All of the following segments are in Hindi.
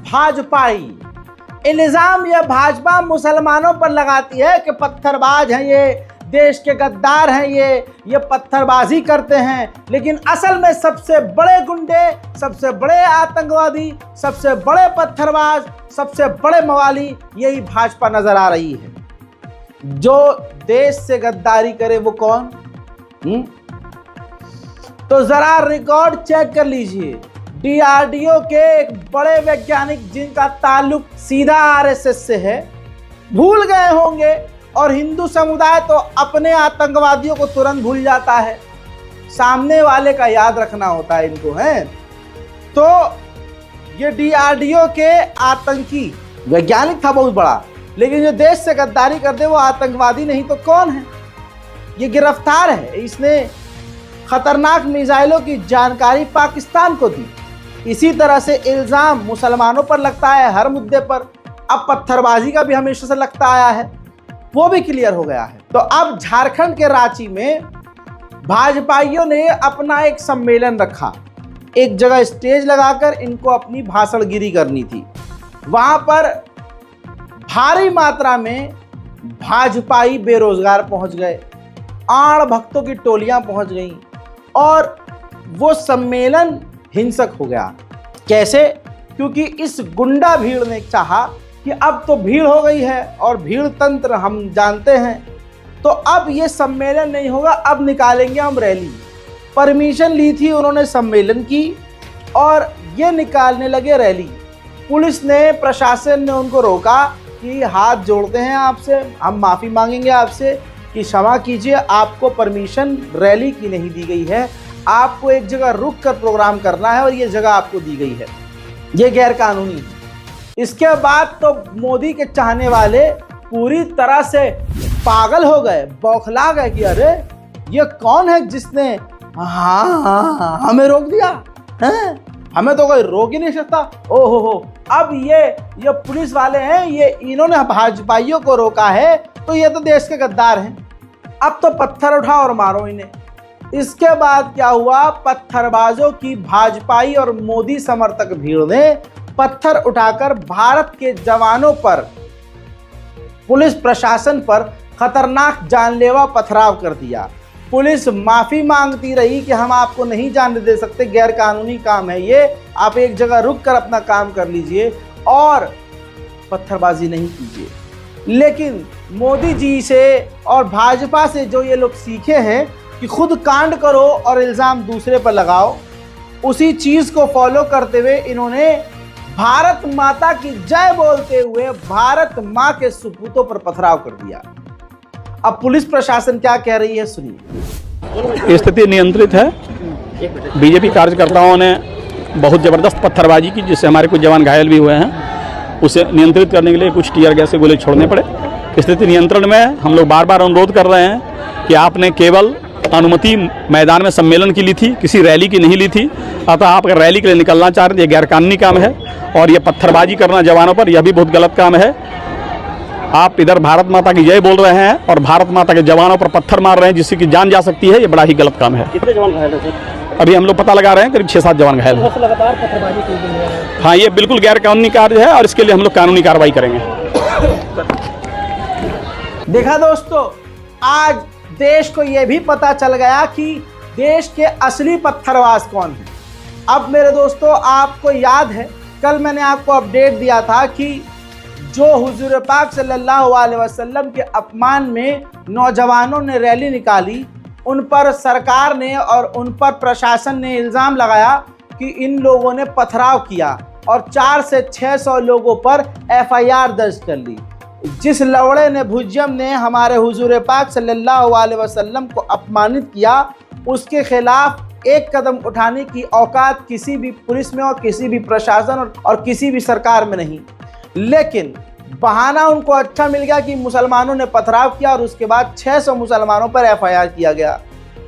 भाजपाई। इल्जाम यह भाजपा मुसलमानों पर लगाती है कि पत्थरबाज हैं ये, देश के गद्दार हैं ये पत्थरबाजी करते हैं, लेकिन असल में सबसे बड़े गुंडे, सबसे बड़े आतंकवादी, सबसे बड़े पत्थरबाज, सबसे बड़े मवाली यही भाजपा नजर आ रही है। जो देश से गद्दारी करे वो कौन? तो जरा रिकॉर्ड चेक कर लीजिए। डीआरडीओ के एक बड़े वैज्ञानिक जिनका ताल्लुक सीधा आरएसएस से है, भूल गए होंगे, और हिंदू समुदाय तो अपने आतंकवादियों को तुरंत भूल जाता है, सामने वाले का याद रखना होता है इनको, है। तो ये डीआरडीओ के आतंकी वैज्ञानिक था बहुत बड़ा, लेकिन जो देश से गद्दारी करते वो आतंकवादी नहीं तो कौन है? ये गिरफ्तार है, इसने खतरनाक मिसाइलों की जानकारी पाकिस्तान को दी। इसी तरह से इल्जाम मुसलमानों पर लगता है हर मुद्दे पर, अब पत्थरबाजी का भी हमेशा से लगता आया है, वो भी क्लियर हो गया है। तो अब झारखंड के रांची में भाजपाइयों ने अपना एक सम्मेलन रखा, एक जगह स्टेज लगाकर इनको अपनी भाषणगिरी करनी थी। वहां पर भारी मात्रा में भाजपाई बेरोजगार पहुंच गए, आड़ भक्तों की टोलियां पहुंच गईं और वो सम्मेलन हिंसक हो गया। कैसे? क्योंकि इस गुंडा भीड़ ने चाहा कि अब तो भीड़ हो गई है और भीड़ तंत्र हम जानते हैं, तो अब ये सम्मेलन नहीं होगा, अब निकालेंगे हम रैली। परमिशन ली थी उन्होंने सम्मेलन की और ये निकालने लगे रैली। पुलिस ने, प्रशासन ने उनको रोका कि हाथ जोड़ते हैं आपसे, हम माफ़ी मांगेंगे आपसे कि क्षमा कीजिए, आपको परमिशन रैली की नहीं दी गई है, आपको एक जगह रुक कर प्रोग्राम करना है और ये जगह आपको दी गई है, ये गैर कानूनी है। इसके बाद तो मोदी के चाहने वाले पूरी तरह से पागल हो गए, बौखला गए कि अरे ये कौन है जिसने हमें रोक दिया है, हमें तो कोई रोक ही नहीं सकता। ओहो हो, अब ये पुलिस वाले हैं, ये इन्होंने भाजपाइयों को रोका है तो ये तो देश के गद्दार हैं, अब तो पत्थर उठाओ और मारो इन्हें। इसके बाद क्या हुआ? पत्थरबाजों की भाजपाई और मोदी समर्थक भीड़ ने पत्थर उठाकर भारत के जवानों पर, पुलिस प्रशासन पर खतरनाक जानलेवा पथराव कर दिया। पुलिस माफ़ी मांगती रही कि हम आपको नहीं जाने दे सकते, गैर कानूनी काम है ये, आप एक जगह रुक कर अपना काम कर लीजिए और पत्थरबाजी नहीं कीजिए। लेकिन मोदी जी से और भाजपा से जो ये लोग सीखे हैं कि खुद कांड करो और इल्ज़ाम दूसरे पर लगाओ, उसी चीज़ को फॉलो करते हुए इन्होंने भारत माता की जय बोलते हुए भारत माँ के सुपूतों पर पथराव कर दिया। अब पुलिस प्रशासन क्या कह रही है सुनिए। स्थिति नियंत्रित है। बीजेपी कार्यकर्ताओं ने बहुत ज़बरदस्त पत्थरबाजी की जिससे हमारे कुछ जवान घायल भी हुए हैं। उसे नियंत्रित करने के लिए कुछ टीयर गैस के गोले छोड़ने पड़े। स्थिति नियंत्रण में हम लोग बार बार अनुरोध कर रहे हैं कि आपने केवल अनुमति मैदान में सम्मेलन की ली थी, किसी रैली की नहीं ली थी। अतः आप अगर रैली के लिए निकलना चाह रहे हैं, ये गैरकानूनी काम है और ये पत्थरबाजी करना जवानों पर, यह भी बहुत गलत काम है। आप इधर भारत माता की जय बोल रहे हैं और भारत माता के जवानों पर पत्थर मार रहे हैं जिससे कि जान जा सकती है, ये बड़ा ही गलत काम है। कितने जवान घायल हैं? अभी हम लोग पता लगा रहे हैं, करीब 6-7 जवान घायल हैं। लगातार पत्थरबाजी की गई है। हाँ, ये बिल्कुल गैरकानूनी कार्य है और इसके लिए हम लोग कानूनी कार्रवाई करेंगे। देखा दोस्तों, आज देश को यह भी पता चल गया कि देश के असली पत्थरबाज कौन है। अब मेरे दोस्तों, आपको याद है कल मैंने आपको अपडेट दिया था कि जो हुजूर पाक सल्लल्लाहु अलैहि वसल्लम के अपमान में नौजवानों ने रैली निकाली, उन पर सरकार ने और उन पर प्रशासन ने इल्ज़ाम लगाया कि इन लोगों ने पथराव किया और 400 से 600 लोगों पर FIR दर्ज कर ली। जिस लवड़े ने, भुज्यम ने हमारे हुजूर पाक सल्लल्लाहु अलैहि वसल्लम को अपमानित किया, उसके खिलाफ एक कदम उठाने की औकात किसी भी पुलिस में और किसी भी प्रशासन और किसी भी सरकार में नहीं। लेकिन बहाना उनको अच्छा मिल गया कि मुसलमानों ने पथराव किया और उसके बाद 600 मुसलमानों पर FIR किया गया,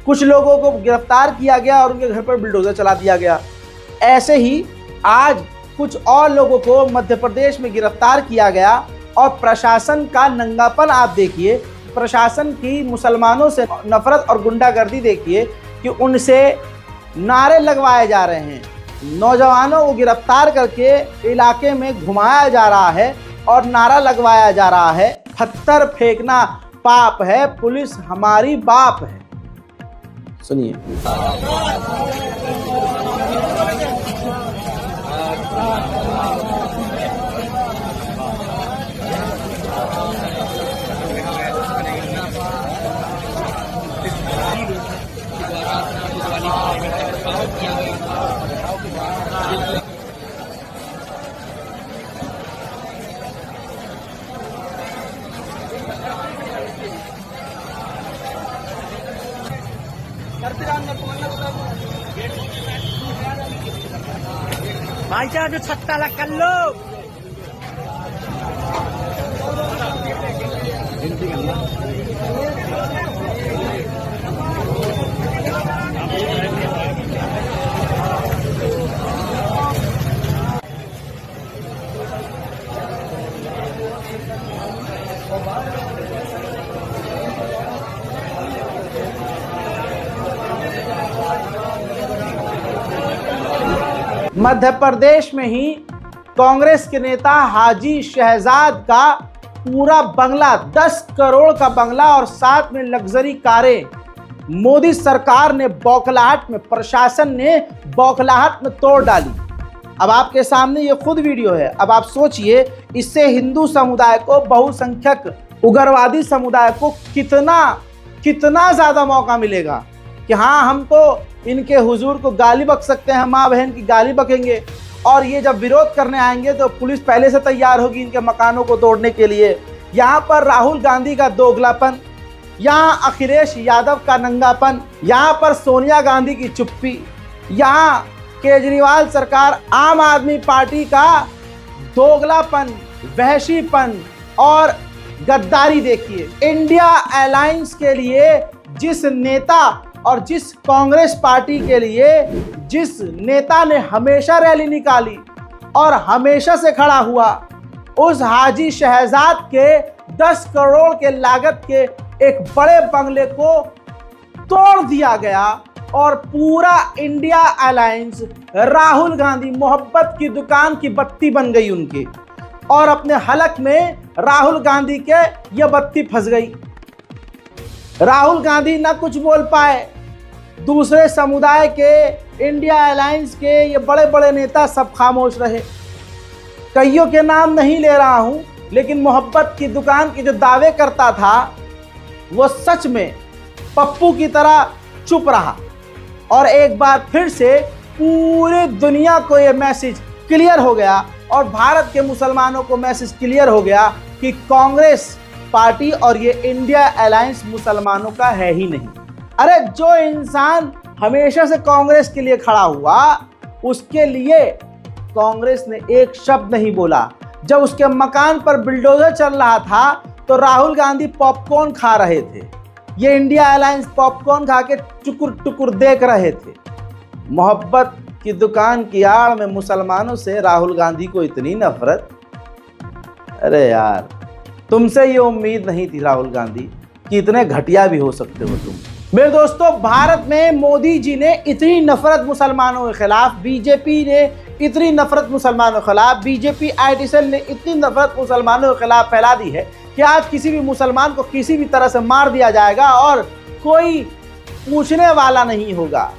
कुछ लोगों को गिरफ्तार किया गया और उनके घर पर बुलडोजर चला दिया गया। ऐसे ही आज कुछ और लोगों को मध्य प्रदेश में गिरफ्तार किया गया और प्रशासन का नंगापन आप देखिए, प्रशासन की मुसलमानों से नफरत और गुंडागर्दी देखिए कि उनसे नारे लगवाए जा रहे हैं नौजवानों को गिरफ्तार करके इलाके में घुमाया जा रहा है और नारा लगवाया जा रहा है, पत्थर फेंकना पाप है, पुलिस हमारी बाप है। सुनिए। भाईचारा जो छत्ता ला कर लो। मध्य प्रदेश में ही कांग्रेस के नेता हाजी शहजाद का पूरा बंगला, 10 करोड़ का बंगला और साथ में लग्जरी कारें, मोदी सरकार ने बौखलाहट में, प्रशासन ने बौखलाहट में तोड़ डाली। अब आपके सामने ये खुद वीडियो है। अब आप सोचिए, इससे हिंदू समुदाय को, बहुसंख्यक उग्रवादी समुदाय को कितना ज्यादा मौका मिलेगा कि हाँ, हम तो इनके हुजूर को गाली बक सकते हैं, माँ बहन की गाली बकेंगे, और ये जब विरोध करने आएंगे तो पुलिस पहले से तैयार होगी इनके मकानों को तोड़ने के लिए। यहाँ पर राहुल गांधी का दोगलापन, यहाँ अखिलेश यादव का नंगापन, यहाँ पर सोनिया गांधी की चुप्पी, यहाँ केजरीवाल सरकार, आम आदमी पार्टी का दोगलापन, वहशीपन और गद्दारी देखिए। इंडिया अलायंस के लिए जिस नेता और जिस कांग्रेस पार्टी के लिए जिस नेता ने हमेशा रैली निकाली और हमेशा से खड़ा हुआ, उस हाजी शहजाद के 10 करोड़ के लागत के एक बड़े बंगले को तोड़ दिया गया और पूरा इंडिया अलायंस राहुल गांधी, मोहब्बत की दुकान की बत्ती बन गई उनकी, और अपने हलक में राहुल गांधी के ये बत्ती फंस गई। राहुल गांधी ना कुछ बोल पाए, दूसरे समुदाय के, इंडिया अलायंस के ये बड़े बड़े नेता सब खामोश रहे। कईयों के नाम नहीं ले रहा हूं, लेकिन मोहब्बत की दुकान के जो दावे करता था वो सच में पप्पू की तरह चुप रहा। और एक बार फिर से पूरी दुनिया को ये मैसेज क्लियर हो गया और भारत के मुसलमानों को मैसेज क्लियर हो गया कि कांग्रेस पार्टी और ये इंडिया अलायंस मुसलमानों का है ही नहीं। अरे जो इंसान हमेशा से कांग्रेस के लिए खड़ा हुआ, उसके लिए कांग्रेस ने एक शब्द नहीं बोला। जब उसके मकान पर बिल्डोजर चल रहा था तो राहुल गांधी पॉपकॉर्न खा रहे थे, ये इंडिया अलायंस पॉपकॉर्न खा के टुकुर टुकुर देख रहे थे। मोहब्बत की दुकान की आड़ में मुसलमानों से राहुल गांधी को इतनी नफरत। अरे यार, तुमसे ये उम्मीद नहीं थी राहुल गांधी कि इतने घटिया भी हो सकते हो तुम। मेरे दोस्तों, भारत में मोदी जी ने इतनी नफरत मुसलमानों के खिलाफ, बीजेपी ने इतनी नफरत मुसलमानों के खिलाफ, बीजेपी आईटी सेल ने इतनी नफरत मुसलमानों के खिलाफ फैला दी है कि आज किसी भी मुसलमान को किसी भी तरह से मार दिया जाएगा और कोई पूछने वाला नहीं होगा।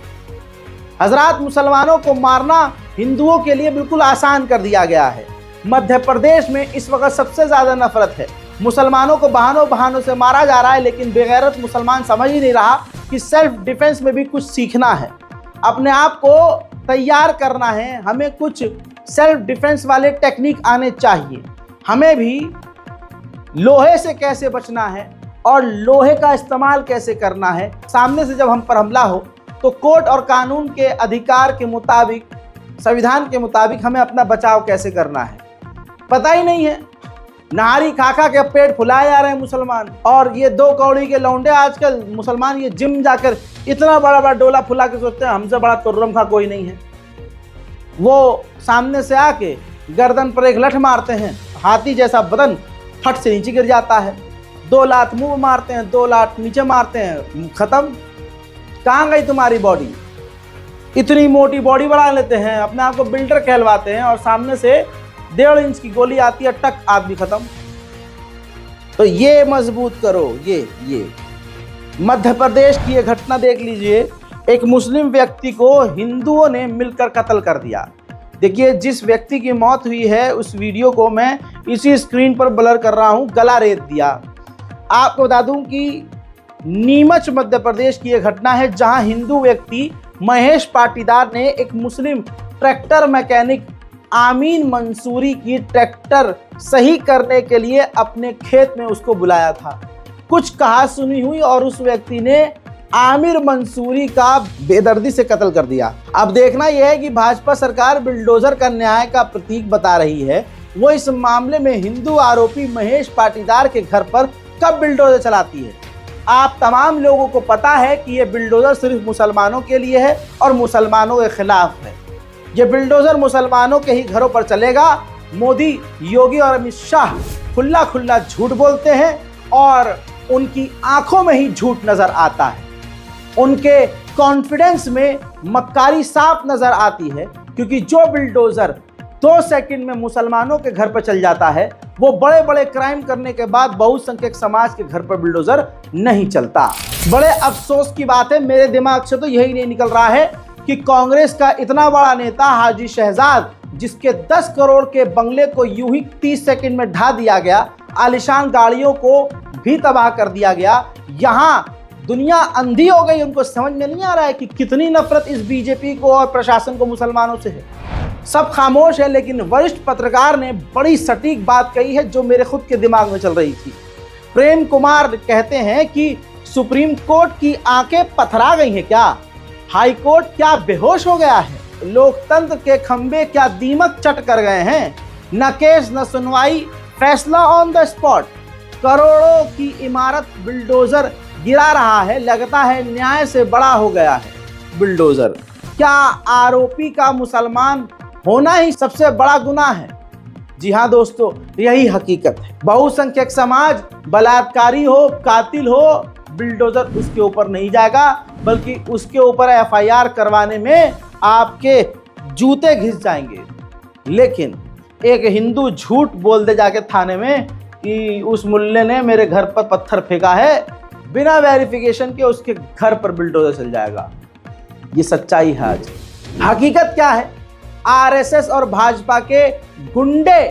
हजरात, मुसलमानों को मारना हिंदुओं के लिए बिल्कुल आसान कर दिया गया है। मध्य प्रदेश में इस वक्त सबसे ज़्यादा नफरत है। मुसलमानों को बहानों से मारा जा रहा है, लेकिन बेगैरत मुसलमान समझ ही नहीं रहा कि सेल्फ डिफेंस में भी कुछ सीखना है, अपने आप को तैयार करना है। हमें कुछ सेल्फ डिफेंस वाले टेक्निक आने चाहिए। हमें भी लोहे से कैसे बचना है और लोहे का इस्तेमाल कैसे करना है। सामने से जब हम पर हमला हो तो कोर्ट और कानून के अधिकार के मुताबिक, संविधान के मुताबिक हमें अपना बचाव कैसे करना है पता ही नहीं है। नहारी खा खा के पेट फुलाए जा रहे हैं मुसलमान, और ये 2 कौड़ी के लौंडे आजकल मुसलमान ये जिम जाकर इतना बड़ा बड़ा डोला फुला के सोचते हैं हमसे बड़ा तुर्रम खा कोई नहीं है। वो सामने से आके गर्दन पर एक लठ मारते हैं, हाथी जैसा बदन फट से नीचे गिर जाता है। 2 लात मुंह मारते हैं, 2 लात नीचे मारते हैं, खत्म। कहाँ गई तुम्हारी बॉडी? इतनी मोटी बॉडी बना लेते हैं, अपने आप को बिल्डर कहलवाते हैं और सामने से 1.5 इंच की गोली आती है, टक, आदमी खत्म। तो ये मजबूत करो। ये मध्य प्रदेश की ये घटना देख लीजिए। एक मुस्लिम व्यक्ति को हिंदुओं ने मिलकर कत्ल कर दिया। देखिए, जिस व्यक्ति की मौत हुई है उस वीडियो को मैं इसी स्क्रीन पर ब्लर कर रहा हूं, गला रेत दिया। आपको बता दूं कि नीमच मध्य प्रदेश की यह घटना है, जहां हिंदू व्यक्ति महेश पाटीदार ने एक मुस्लिम ट्रैक्टर मैकेनिक आमीन मंसूरी की ट्रैक्टर सही करने के लिए अपने खेत में उसको बुलाया था। कुछ कहा सुनी हुई और उस व्यक्ति ने आमिर मंसूरी का बेदर्दी से कत्ल कर दिया। अब देखना यह है कि भाजपा सरकार बिल्डोजर का न्याय का प्रतीक बता रही है, वो इस मामले में हिंदू आरोपी महेश पाटीदार के घर पर कब बिल्डोजर चलाती है। आप तमाम लोगों को पता है कि ये बिल्डोजर सिर्फ मुसलमानों के लिए है और मुसलमानों के खिलाफ है। ये बिल्डोजर मुसलमानों के ही घरों पर चलेगा। मोदी, योगी और अमित शाह खुला खुला झूठ बोलते हैं और उनकी आंखों में ही झूठ नजर आता है। उनके कॉन्फिडेंस में मक्कारी साफ नजर आती है, क्योंकि जो बिल्डोजर 2 सेकंड में मुसलमानों के घर पर चल जाता है, वो बड़े बड़े क्राइम करने के बाद बहुसंख्यक समाज के घर पर बिल्डोजर नहीं चलता। बड़े अफसोस की बात है, मेरे दिमाग से तो यही नहीं निकल रहा है कि कांग्रेस का इतना बड़ा नेता हाजी शहजाद, जिसके 10 करोड़ के बंगले को यूं ही 30 सेकंड में ढा दिया गया, आलिशान गाड़ियों को भी तबाह कर दिया गया, यहाँ दुनिया अंधी हो गई। उनको समझ में नहीं आ रहा है कि कितनी नफरत इस बीजेपी को और प्रशासन को मुसलमानों से है। सब खामोश है, लेकिन वरिष्ठ पत्रकार ने बड़ी सटीक बात कही है जो मेरे खुद के दिमाग में चल रही थी। प्रेम कुमार कहते हैं कि सुप्रीम कोर्ट की आंखें पथरा गई हैं क्या? हाई कोर्ट क्या बेहोश हो गया है? लोकतंत्र के खंबे क्या दीमक चट कर गए हैं? न केस न सुनवाई, फैसला ऑन द स्पॉट। करोड़ों की इमारत बिल्डोजर गिरा रहा है, लगता है न्याय से बड़ा हो गया है बिल्डोजर। क्या आरोपी का मुसलमान होना ही सबसे बड़ा गुनाह है? जी हाँ दोस्तों, यही हकीकत है। बहुसंख्यक समाज बलात्कारी हो, कातिल हो, बिल्डोजर उसके ऊपर नहीं जाएगा, बल्कि उसके ऊपर एफआईआर करवाने में आपके जूते घिस जाएंगे। लेकिन एक हिंदू झूठ बोल दे जाके थाने में कि उस मुल्ले ने मेरे घर पर पत्थर फेंका है, बिना वेरिफिकेशन के उसके घर पर बिल्डोजर चल जाएगा। ये सच्चाई है। आज हकीकत क्या है? आरएसएस और भाजपा के गुंडे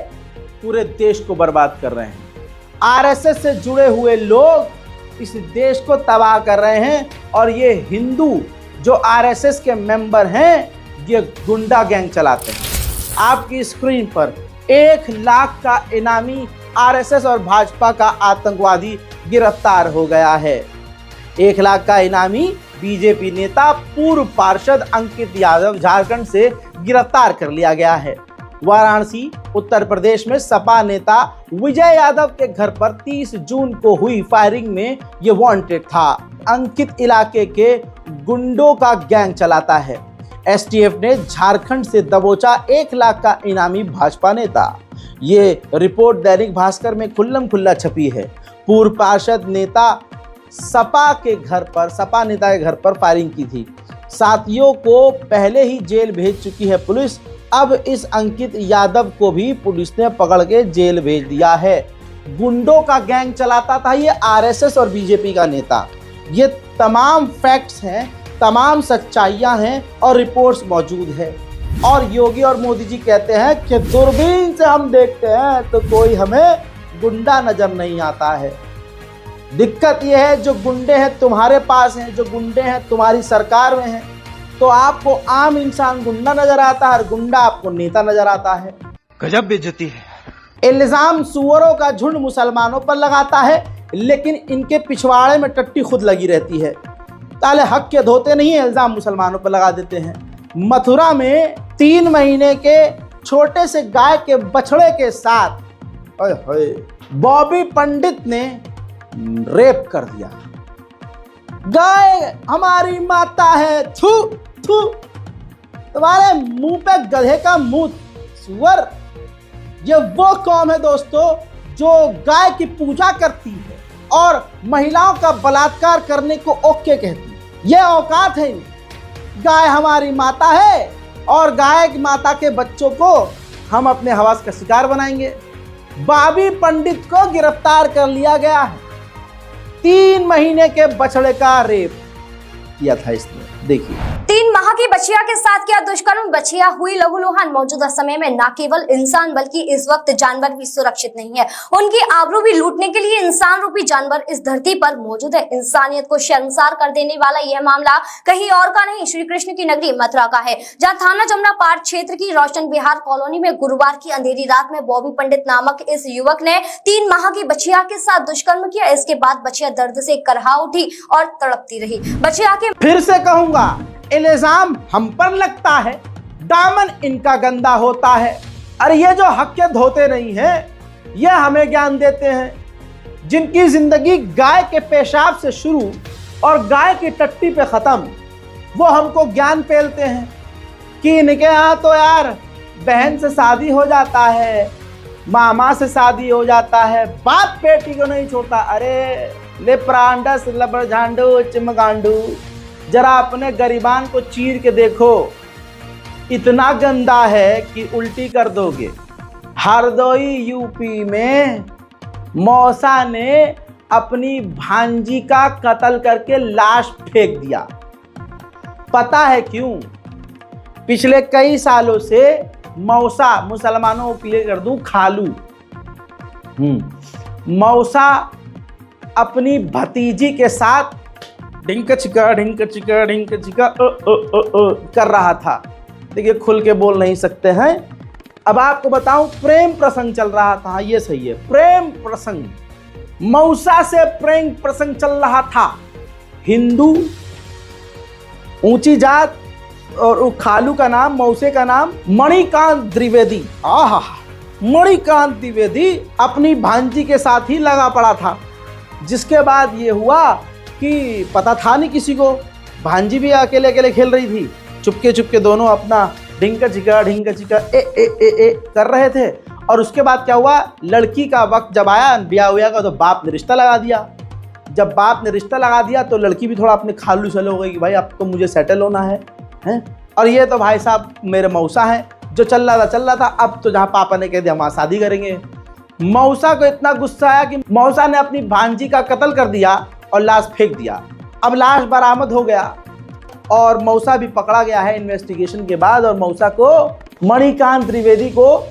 पूरे देश को बर्बाद कर रहे हैं। आरएसएस से जुड़े हुए लोग इस देश को तबाह कर रहे हैं, और ये हिंदू जो आरएसएस के मेंबर हैं, ये गुंडा गैंग चलाते हैं। आपकी स्क्रीन पर 1 लाख का इनामी आरएसएस और भाजपा का आतंकवादी गिरफ्तार हो गया है। 1 लाख का इनामी बीजेपी नेता पूर्व पार्षद अंकित यादव झारखंड से गिरफ्तार कर लिया गया है। वाराणसी उत्तर प्रदेश में सपा नेता विजय यादव के घर पर 30 जून को हुई फायरिंग में ये वांटेड था। अंकित इलाके के गुंडों का गैंग चलाता है। एसटीएफ ने झारखंड से दबोचा 1 लाख का इनामी भाजपा नेता। ये रिपोर्ट दैनिक भास्कर में खुल्लम खुल्ला छपी है। पूर्व पार्षद नेता सपा नेता के घर पर फायरिंग की थी। साथियों को पहले ही जेल भेज चुकी है पुलिस। अब इस अंकित यादव को भी पुलिस ने पकड़ के जेल भेज दिया है। गुंडों का गैंग चलाता था ये आरएसएस और बीजेपी का नेता। ये तमाम फैक्ट्स हैं, तमाम सच्चाइयां हैं और रिपोर्ट्स मौजूद है। और योगी और मोदी जी कहते हैं कि दूरबीन से हम देखते हैं तो कोई हमें गुंडा नजर नहीं आता है। दिक्कत यह है, जो गुंडे हैं तुम्हारे पास हैं, जो गुंडे हैं तुम्हारी सरकार में हैं, तो आपको आम इंसान गुंडा नजर आता है और गुंडा आपको नेता नजर आता है। गजब बेइज्जती है। इल्जाम सुअरों का झुंड मुसलमानों पर लगाता है, लेकिन इनके पिछवाड़े में टट्टी खुद लगी रहती है। ताले हक के धोते नहीं है, इल्जाम मुसलमानों पर लगा देते हैं। मथुरा में 3 महीने के छोटे से गाय के बछड़े के साथ बॉबी पंडित ने रेप कर दिया। गाय हमारी माता है, थू थू, तुम्हारे मुंह पे गधे का मुंह, सुअर। ये वो कौम है दोस्तों जो गाय की पूजा करती है और महिलाओं का बलात्कार करने को ओके कहती है। ये औकात है इनकी। गाय हमारी माता है और गाय की माता के बच्चों को हम अपने हवस का शिकार बनाएंगे। बाबी पंडित को गिरफ्तार कर लिया गया है। 3 महीने के बछड़े का रेप किया था इसने। देखिए, 3 माह की बछिया के साथ किया दुष्कर्म, बछिया हुई लहूलुहान। मौजूदा समय में न केवल इंसान बल्कि इस वक्त जानवर भी सुरक्षित नहीं है। उनकी आबरू भी लूटने के लिए इंसान रूपी जानवर इस धरती पर मौजूद है। इंसानियत को शर्मसार कर देने वाला यह मामला कहीं और का नहीं, श्री कृष्ण की नगरी मथुरा का है, जहाँ थाना जमुना पार्क क्षेत्र की रोशन विहार कॉलोनी में गुरुवार की अंधेरी रात में बॉबी पंडित नामक इस युवक ने 3 माह की बछिया के साथ दुष्कर्म किया। इसके बाद बछिया दर्द से करहा उठी और तड़पती रही। बछिया के फिर से कहूंगा, इल्जाम हम पर लगता है, दामन इनका गंदा होता है। अरे ये जो हक धोते नहीं है, ये हमें ज्ञान देते हैं। जिनकी जिंदगी गाय के पेशाब से शुरू और गाय की टट्टी पे खत्म, वो हमको ज्ञान पेलते हैं कि इनके यहाँ तो यार बहन से शादी हो जाता है, मामा से शादी हो जाता है, बाप बेटी को नहीं छोड़ता। अरे ले प्रांडस लबड़ झांडू चिमगांडू, जरा अपने गरीबान को चीर के देखो, इतना गंदा है कि उल्टी कर दोगे। हरदोई यूपी में मौसा ने अपनी भांजी का कत्ल करके लाश फेंक दिया। पता है क्यों? पिछले कई सालों से मौसा, मुसलमानों को क्लियर कर दूं, खालू, मौसा अपनी भतीजी के साथ ढिंक चिका कर रहा था। देखिए, खुल के बोल नहीं सकते हैं। अब आपको बताऊं, प्रेम प्रसंग चल रहा था। ये सही है, प्रेम प्रसंग, मौसा से प्रेम प्रसंग चल रहा था। हिंदू, ऊंची जात, और खालू का नाम, मौसे का नाम मणिकांत द्विवेदी। आहा, मणिकांत द्विवेदी अपनी भांजी के साथ ही लगा पड़ा था। जिसके बाद ये हुआ कि पता था नहीं किसी को, भांजी भी अकेले अकेले खेल रही थी, चुपके चुपके दोनों अपना ढिंक चिका ए कर रहे थे। और उसके बाद क्या हुआ, लड़की का वक्त जब आया ब्याह हुआ का, तो बाप ने रिश्ता लगा दिया। जब बाप ने रिश्ता लगा दिया तो लड़की भी थोड़ा अपने खालू से हो गई कि भाई अब तो मुझे सेटल होना है। और ये तो भाई साहब मेरे मौसा हैं, जो चल रहा था, अब तो जहाँ पापा ने कह दिया वहाँ शादी करेंगे। मौसा को इतना गुस्सा आया कि मौसा ने अपनी भांजी का कत्ल कर दिया और लाश फेंक दिया। अब लाश बरामद हो गया और मौसा भी पकड़ा गया है इन्वेस्टिगेशन के बाद, और मौसा को, मणिकांत द्विवेदी को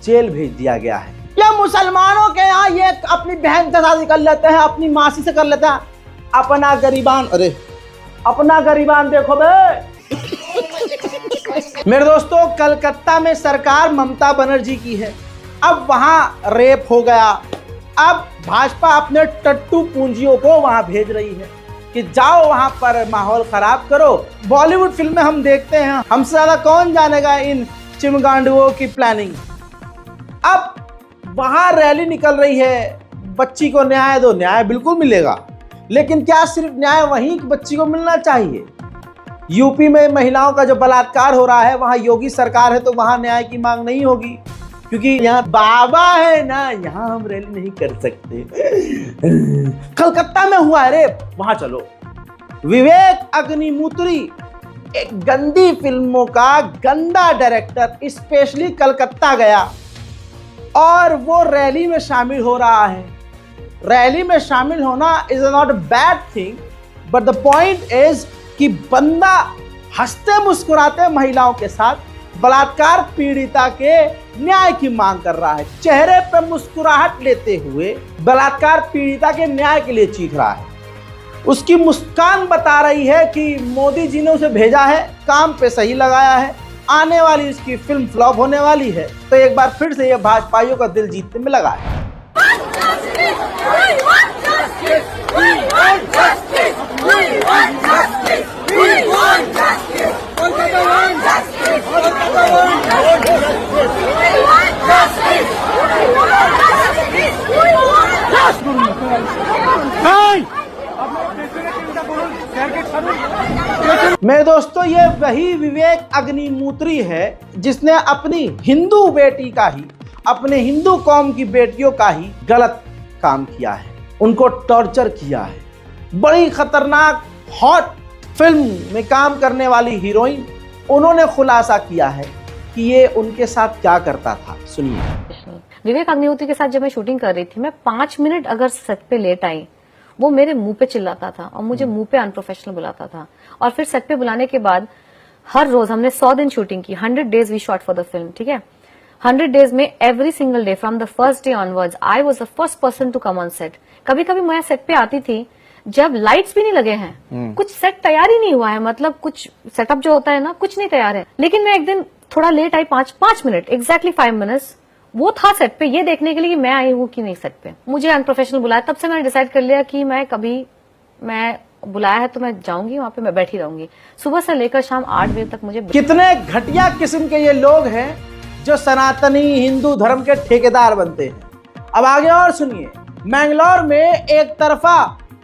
जेल भेज दिया गया है। या मुसलमानों के यहाँ ये अपनी बहन से शादी कर लेते हैं, अपनी मासी से कर लेते हैं। अपना गरीबान, अरे अपना गरीबान देखो बे। मेरे दोस्तों, कलकत्ता में सरकार ममता बनर्जी की है। अब वहां रेप हो गया। अब भाजपा अपने टट्टू पूंजियों को वहां भेज रही है कि जाओ वहां पर माहौल खराब करो। बॉलीवुड फिल्में हम देखते हैं, हमसे ज्यादा कौन जानेगा इन चिमगांडुओं की प्लानिंग। अब वहां रैली निकल रही है, बच्ची को न्याय दो। न्याय बिल्कुल मिलेगा, लेकिन क्या सिर्फ न्याय वहीं की बच्ची को मिलना चाहिए? यूपी में महिलाओं का जो बलात्कार हो रहा है, वहां योगी सरकार है, तो वहां न्याय की मांग नहीं होगी, क्योंकि यहाँ बाबा है ना, यहाँ हम रैली नहीं कर सकते। कलकत्ता में हुआ है रेप, वहां चलो। विवेक अग्निहोत्री, एक गंदी फिल्मों का गंदा डायरेक्टर, स्पेशली कलकत्ता गया और वो रैली में शामिल हो रहा है। रैली में शामिल होना is not a bad thing, but the point is कि बंदा हंसते मुस्कुराते महिलाओं के साथ बलात्कार पीड़िता के न्याय की मांग कर रहा है। चेहरे पर मुस्कुराहट लेते हुए बलात्कार पीड़िता के न्याय के लिए चीख रहा है। उसकी मुस्कान बता रही है कि मोदी जी ने उसे भेजा है, काम पे सही लगाया है, आने वाली इसकी फिल्म फ्लॉप होने वाली है। तो एक बार फिर से ये भाजपाइयों का दिल जीतने में लगा है। मेरे दोस्तों, ये वही विवेक अग्निहोत्री है जिसने अपनी हिंदू बेटी का ही, अपने हिंदू कौम की बेटियों का ही गलत काम किया है, उनको टॉर्चर किया है। बड़ी खतरनाक हॉट फिल्म में काम करने वाली हीरोइन, उन्होंने खुलासा किया है कि ये उनके साथ क्या करता था। सुनिए। विवेक अग्निहोत्री के साथ जब मैं शूटिंग कर रही थी, मैं 5 मिनट अगर सेट पे लेट आई, वो मेरे मुंह पे चिल्लाता था और मुझे मुंह पे अनप्रोफेशनल बुलाता था। और फिर सेट पे बुलाने के बाद हर रोज हमने 100 दिन शूटिंग की, 100 days we shot for the film, ठीक है। 100 डेज में every single day from the first day onwards I was the first person to come on set. कभी कभी मैं सेट पे आती थी जब लाइट्स भी नहीं लगे हैं, कुछ सेट तैयार ही नहीं हुआ है, मतलब कुछ सेटअप जो होता है ना, कुछ नहीं तैयार है। लेकिन मैं एक दिन थोड़ा लेट आई, 5 मिनट, एग्जैक्टली 5 मिनट्स वो था सेट पे, ये देखने के लिए कि मैं आई हूँ कि नहीं सेट पे। मुझे अनप्रोफेशनल बुलाया, तब से मैंने डिसाइड कर लिया कि मैं बुलाया है तो मैं जाऊंगी, वहां पे मैं बैठी रहूंगी। सुबह से लेकर शाम 8 बजे तक मुझे। कितने घटिया किस्म के ये लोग हैं जो सनातनी हिंदू धर्म के ठेकेदार बनते हैं। अब आगे और सुनिए। मैंगलोर में एक तरफा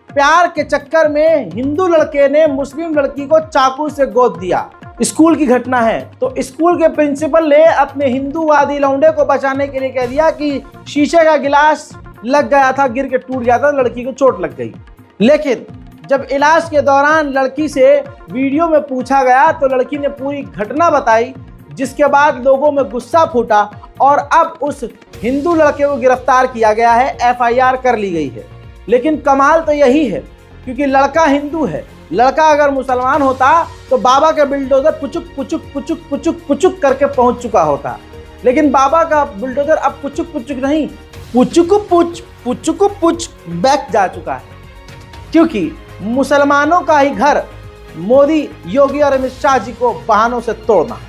प्यार के चक्कर में हिंदू लड़के ने मुस्लिम लड़की को चाकू से गोद दिया। स्कूल की घटना है। तो स्कूल के प्रिंसिपल ने अपने हिंदूवादी लौंडे को बचाने के लिए कह दिया कि शीशे का गिलास लग गया था, गिर के टूट गया था, लड़की को चोट लग गई। लेकिन जब इलाज के दौरान लड़की से वीडियो में पूछा गया तो लड़की ने पूरी घटना बताई, जिसके बाद लोगों में गुस्सा फूटा और अब उस हिंदू लड़के को गिरफ्तार किया गया है, FIR कर ली गई है। लेकिन कमाल तो यही है, क्योंकि लड़का हिंदू है, लड़का अगर मुसलमान होता तो बाबा का बुलडोजर पुचुक पुचुक पुचुक पुचुक पुचुक करके पहुंच चुका होता। लेकिन बाबा का बुलडोजर अब पुचुक पुचुक नहीं, पुचुक पुच बैक जा चुका है, क्योंकि मुसलमानों का ही घर मोदी, योगी और अमित शाह जी को बहानों से तोड़ना।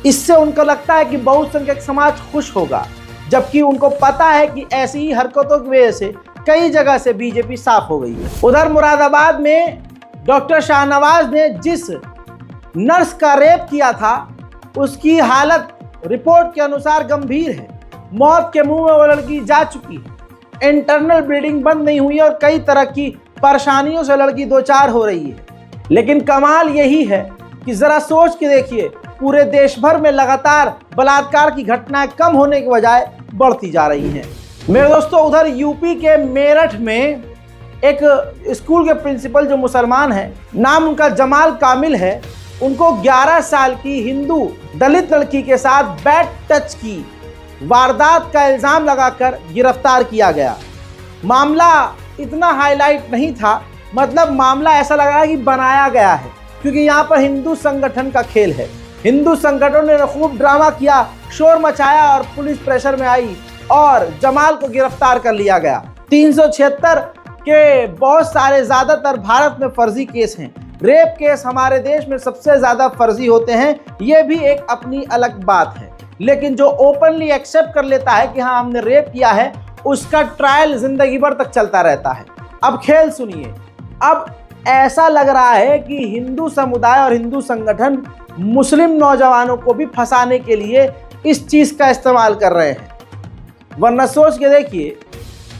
इससे उनको लगता है कि बहुसंख्यक समाज खुश होगा, जबकि उनको पता है कि ऐसी ही हरकतों की वजह से कई जगह से बीजेपी साफ हो गई है। उधर मुरादाबाद में डॉक्टर शाहनवाज ने जिस नर्स का रेप किया था, उसकी हालत रिपोर्ट के अनुसार गंभीर है। मौत के मुंह में वो लड़की जा चुकी है, इंटरनल ब्लीडिंग बंद नहीं हुई और कई तरह की परेशानियों से लड़की दो चार हो रही है। लेकिन कमाल यही है कि जरा सोच के देखिए, पूरे देश भर में लगातार बलात्कार की घटनाएं कम होने के बजाय बढ़ती जा रही हैं। मेरे दोस्तों, उधर यूपी के मेरठ में एक स्कूल के प्रिंसिपल जो मुसलमान हैं, नाम उनका जमाल कामिल है, उनको 11 साल की हिंदू दलित लड़की के साथ बैड टच की वारदात का इल्ज़ाम लगाकर गिरफ्तार किया गया। मामला इतना हाईलाइट नहीं था, मतलब मामला ऐसा लग रहा है कि बनाया गया है, क्योंकि यहाँ पर हिंदू संगठन का खेल है। हिंदू संगठनों ने खूब ड्रामा किया, शोर मचाया और पुलिस प्रेशर में आई और जमाल को गिरफ्तार कर लिया गया। 376 के बहुत सारे, ज़्यादातर भारत में फर्जी केस हैं। रेप केस हमारे देश में सबसे ज़्यादा फर्जी होते हैं, ये भी एक अपनी अलग बात है। लेकिन जो ओपनली एक्सेप्ट कर लेता है कि हाँ हमने रेप किया है, उसका ट्रायल जिंदगी भर तक चलता रहता है। अब खेल सुनिए। अब ऐसा लग रहा है कि हिंदू समुदाय और हिंदू संगठन मुस्लिम नौजवानों को भी फंसाने के लिए इस चीज़ का इस्तेमाल कर रहे हैं। वरना सोच के देखिए,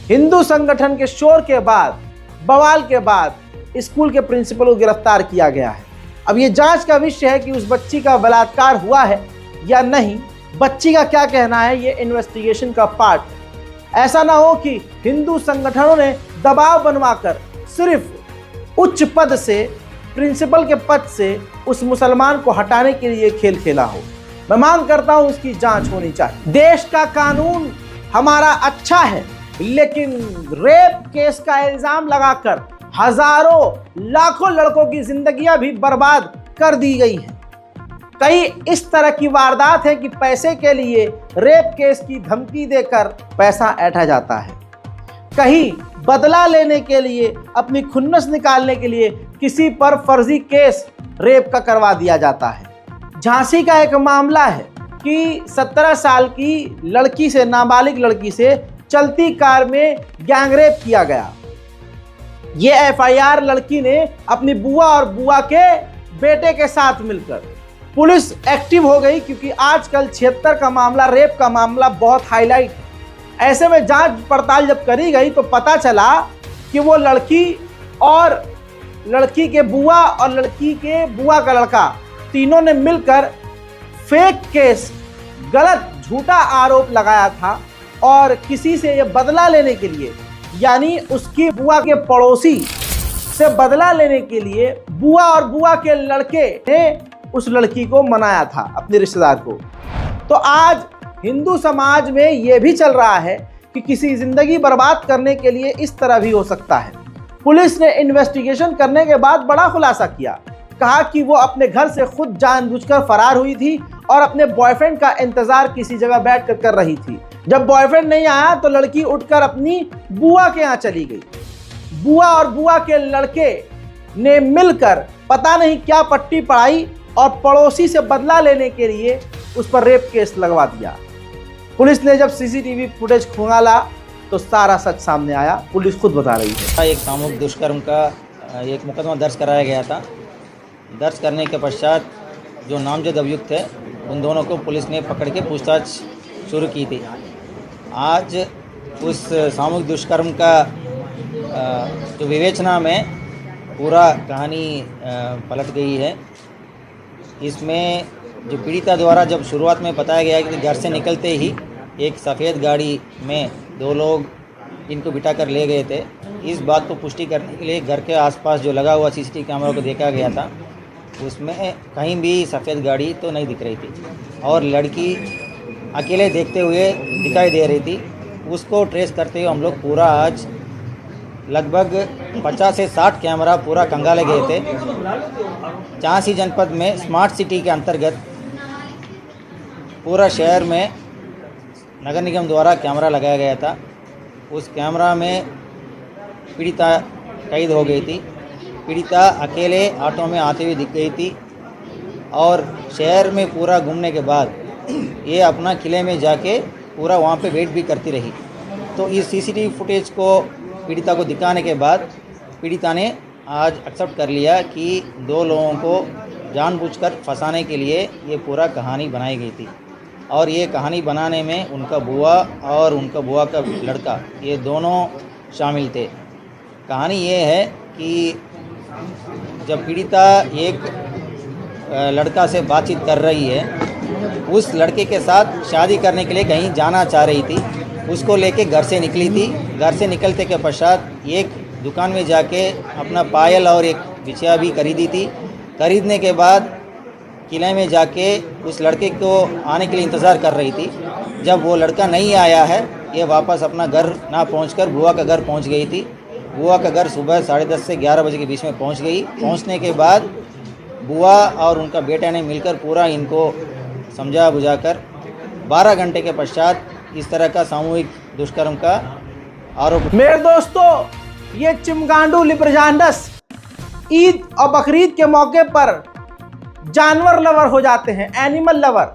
हिंदू संगठन के शोर के बाद, बवाल के बाद स्कूल के प्रिंसिपल को गिरफ्तार किया गया है। अब ये जांच का विषय है कि उस बच्ची का बलात्कार हुआ है या नहीं। बच्ची का क्या कहना है, ये इन्वेस्टिगेशन का पार्ट है। ऐसा ना हो कि हिंदू संगठनों ने दबाव बनवाकर सिर्फ उच्च पद से, प्रिंसिपल के पद से उस मुसलमान को हटाने के लिए खेल खेला हो। मैं मांग करता हूं इसकी जांच होनी चाहिए। देश का कानून हमारा अच्छा है, लेकिन रेप केस का इल्जाम लगाकर हजारों लाखों लड़कों की जिंदगियां भी बर्बाद कर दी गई हैं। कई इस तरह की वारदात है कि पैसे के लिए रेप केस की धमकी देकर पैसा ऐंठा जाता है। कहीं बदला लेने के लिए, अपनी खुन्नस निकालने के लिए किसी पर फर्जी केस रेप का करवा दिया जाता है। झांसी का एक मामला है कि 17 साल की लड़की से, नाबालिग लड़की से चलती कार में गैंगरेप किया गया। ये FIR लड़की ने अपनी बुआ और बुआ के बेटे के साथ मिलकर। पुलिस एक्टिव हो गई, क्योंकि आजकल 76 का मामला, रेप का मामला बहुत हाईलाइट है। ऐसे में जांच पड़ताल जब करी गई तो पता चला कि वो लड़की और लड़की के बुआ और लड़की के बुआ का लड़का, तीनों ने मिलकर फेक केस, गलत झूठा आरोप लगाया था और किसी से ये बदला लेने के लिए, यानी उसकी बुआ के पड़ोसी से बदला लेने के लिए बुआ और बुआ के लड़के ने उस लड़की को मनाया था, अपने रिश्तेदार को। तो आज हिंदू समाज में यह भी चल रहा है कि किसी जिंदगी बर्बाद करने के लिए इस तरह भी हो सकता है। पुलिस ने इन्वेस्टिगेशन करने के बाद बड़ा खुलासा किया, कहा कि वो अपने घर से खुद जानबूझकर फरार हुई थी और अपने बॉयफ्रेंड का इंतजार किसी जगह बैठकर कर रही थी। जब बॉयफ्रेंड नहीं आया तो लड़की उठकर अपनी बुआ के यहाँ चली गई। बुआ और बुआ के लड़के ने मिलकर पता नहीं क्या पट्टी पढ़ाई और पड़ोसी से बदला लेने के लिए उस पर रेप केस लगवा दिया। पुलिस ने जब सीसीटीवी फुटेज खंगाला तो सारा सच सामने आया। पुलिस खुद बता रही है। एक सामूहिक दुष्कर्म का एक मुकदमा दर्ज कराया गया था। दर्ज करने के पश्चात जो नामजद अभियुक्त थे उन दोनों को पुलिस ने पकड़ के पूछताछ शुरू की थी। आज उस सामूहिक दुष्कर्म का जो विवेचना में पूरा कहानी पलट गई है। इसमें जो पीड़िता द्वारा जब शुरुआत में बताया गया कि घर से निकलते ही एक सफ़ेद गाड़ी में दो लोग इनको बिठा कर ले गए थे, इस बात को पुष्टि करने के लिए घर के आसपास जो लगा हुआ सीसीटीवी कैमरा को देखा गया था, उसमें कहीं भी सफ़ेद गाड़ी तो नहीं दिख रही थी और लड़की अकेले देखते हुए दिखाई दे रही थी। उसको ट्रेस करते हुए हम लोग पूरा आज लगभग 50 से 60 कैमरा पूरा कंगाले गए थे। झांसी जनपद में स्मार्ट सिटी के अंतर्गत पूरा शहर में नगर निगम द्वारा कैमरा लगाया गया था। उस कैमरा में पीड़िता कैद हो गई थी। पीड़िता अकेले ऑटो में आते हुए दिख गई थी और शहर में पूरा घूमने के बाद ये अपना किले में जाके पूरा वहाँ पे वेट भी करती रही। तो इस सीसीटीवी फुटेज को पीड़िता को दिखाने के बाद पीड़िता ने आज एक्सेप्ट कर लिया कि दो लोगों को जानबूझकर फंसाने के लिए ये पूरा कहानी बनाई गई थी और ये कहानी बनाने में उनका बुआ और उनका बुआ का लड़का ये दोनों शामिल थे। कहानी ये है कि जब पीड़िता एक लड़का से बातचीत कर रही है, उस लड़के के साथ शादी करने के लिए कहीं जाना चाह रही थी, उसको लेके घर से निकली थी। घर से निकलते के पश्चात एक दुकान में जाके अपना पायल और एक बिछिया भी खरीदी थी। खरीदने के बाद किले में जाके उस लड़के को आने के लिए इंतज़ार कर रही थी। जब वो लड़का नहीं आया है, ये वापस अपना घर ना पहुंचकर बुआ का घर पहुंच गई थी। बुआ का घर सुबह 10:30 से 11 बजे के बीच में पहुंच गई। पहुंचने के बाद बुआ और उनका बेटा ने मिलकर पूरा इनको समझा बुझाकर 12 घंटे के पश्चात इस तरह का सामूहिक दुष्कर्म का आरोप। मेरे दोस्तों, ये चिमगांडू लिब्रजांडस ईद और बकरीद के मौके पर जानवर लवर हो जाते हैं, एनिमल लवर,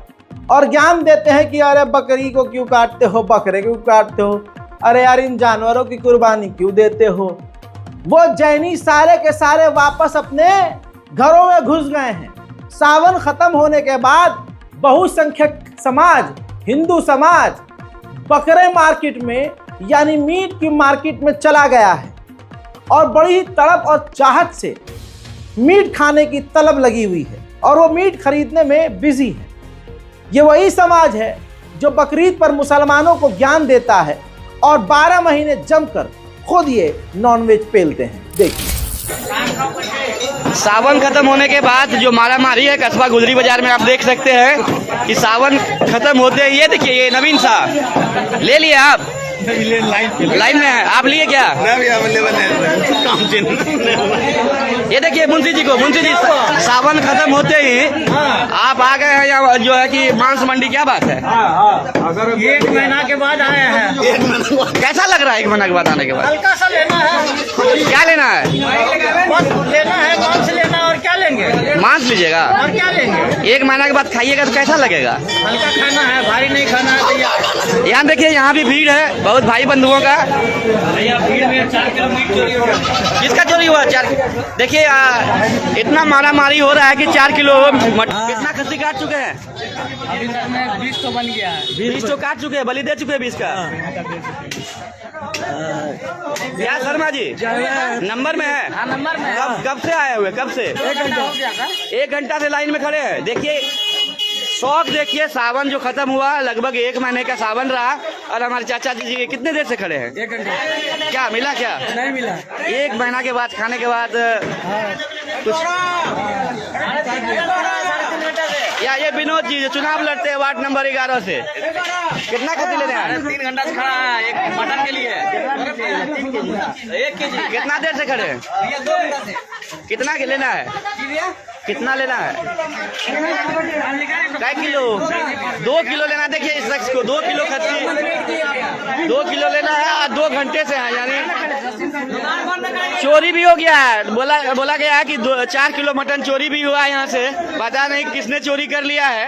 और ज्ञान देते हैं कि अरे बकरी को क्यों काटते हो, बकरे क्यों काटते हो, अरे यार इन जानवरों की कुर्बानी क्यों देते हो। वो जैनी सारे के सारे वापस अपने घरों में घुस गए हैं। सावन खत्म होने के बाद बहुसंख्यक समाज, हिंदू समाज बकरे मार्केट में यानी मीट की मार्केट में चला गया है और बड़ी ही तड़प और चाहत से मीट खाने की तलब लगी हुई है और वो मीट खरीदने में बिजी है। ये वही समाज है जो बकरीद पर मुसलमानों को ज्ञान देता है और 12 महीने जमकर खुद ये नॉनवेज पेलते हैं। देखिए, सावन खत्म होने के बाद जो मारामारी है कस्बा गुजरी बाजार में, आप देख सकते हैं कि सावन खत्म होते ही ये देखिए, ये नवीन साहब ले लिए आप लाइन में है, आप लिए क्या? ये देखिए मुंशी जी को, मुंशी जी सावन खत्म होते ही आप आ गए हैं यहाँ जो है कि मांस मंडी, क्या बात है? अगर 1 महीना के बाद आए हैं। कैसा लग रहा है 1 महीना के बाद आने के बाद? हल्का सा लेना है। क्या लेना है? लेना है, मांस लेना, और क्या लेंगे? मांस लीजिएगा और क्या लेंगे? 1 महीना के बाद खाइएगा तो कैसा लगेगा? हल्का खाना है, भारी नहीं खाना है भैया। यहाँ देखिए, यहाँ भी भीड़ है बहुत भाई बंधुओं का। भैया भीड़ में 4 किलो मीट चोरी हो गया। किसका चोरी हुआ? 4। देखिए इतना मारा मारी हो रहा है कि 4 किलो कितना खस्सी काट चुके हैं? अभी तक में 20 तो बन गया है। 20 तो काट चुके हैं, बलि दे चुके हैं 20 का। क्या शर्मा जी नंबर में है? हाँ, नंबर में। कब से आए हुए? कब से? 1 घंटा हो गया सर। 1 घंटा से लाइन में खड़े हैं। देखिए शौक, देखिए सावन जो खत्म हुआ, लगभग 1 महीने का सावन रहा और हमारे चाचा जी कितने देर से खड़े हैं? 1 घंटे। क्या मिला? क्या नहीं मिला। 1 महीना के बाद खाने के बाद कुछ या ये विनोद जी जो चुनाव लड़ते हैं वार्ड नंबर 11 से, कितना कथी ले रहे हैं? 3 घंटा से खड़ा है एक मटन के लिए। 1 केजी। कितना देर से खड़े हैं? 2 घंटा से। कितना के लेना है? कितना लेना है? 2 किलो? 2 किलो लेना। देखिए इस शख्स को 2 किलो खस्सी 2 किलो लेना है और 2 घंटे से है, यानी चोरी भी हो गया है। बोला गया है कि 4 किलो मटन चोरी भी हुआ है यहाँ से। पता नहीं किसने चोरी कर लिया है।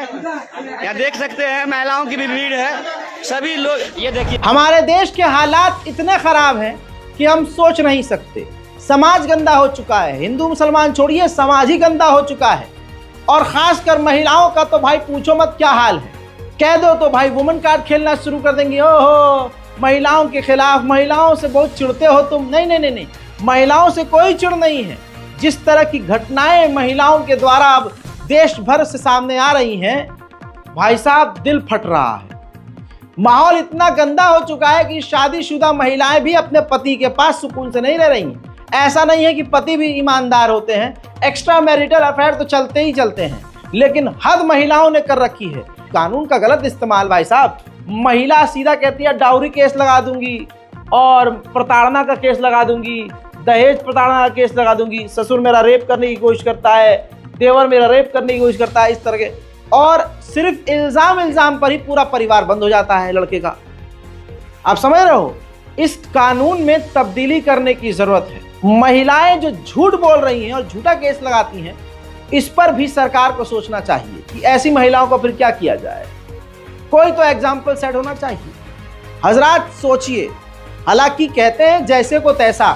यहाँ देख सकते हैं महिलाओं की भी भीड़ है, सभी लोग। ये देखिए हमारे देश के हालात इतने खराब हैं कि हम सोच नहीं सकते। समाज गंदा हो चुका है, हिंदू मुसलमान छोड़िए, समाज ही गंदा हो चुका है। और खासकर महिलाओं का तो भाई पूछो मत क्या हाल है। कह दो तो भाई वुमेन कार्ड खेलना शुरू कर देंगे। ओहो, महिलाओं के खिलाफ, महिलाओं से बहुत चिढ़ते हो तुम। नहीं नहीं नहीं नहीं, महिलाओं से कोई चिढ़ नहीं है। जिस तरह की घटनाएं महिलाओं के द्वारा अब देश भर से सामने आ रही हैं, भाई साहब दिल फट रहा है। माहौल इतना गंदा हो चुका है कि शादीशुदा महिलाएं भी अपने पति के पास सुकून से नहीं रह रही हैं। ऐसा नहीं है कि पति भी ईमानदार होते हैं, एक्स्ट्रा मैरिटल अफेयर तो चलते ही चलते हैं, लेकिन हद महिलाओं ने कर रखी है। कानून का गलत इस्तेमाल भाई साहब। महिला सीधा कहती है डाउरी केस लगा दूंगी और प्रताड़ना का केस लगा दूंगी, दहेज प्रताड़ना का केस लगा दूंगी, ससुर मेरा रेप करने की कोशिश करता है, देवर मेरा रेप करने की कोशिश करता है, इस तरह के। और सिर्फ इल्जाम पर ही पूरा परिवार बंद हो जाता है लड़के का। आप समझ रहे हो? इस कानून में तब्दीली करने की जरूरत है। महिलाएं जो झूठ बोल रही हैं और झूठा केस लगाती हैं, इस पर भी सरकार को सोचना चाहिए कि ऐसी महिलाओं को फिर क्या किया जाए। कोई तो एग्जाम्पल सेट होना चाहिए। हजरात सोचिए, हालांकि कहते हैं जैसे को तैसा,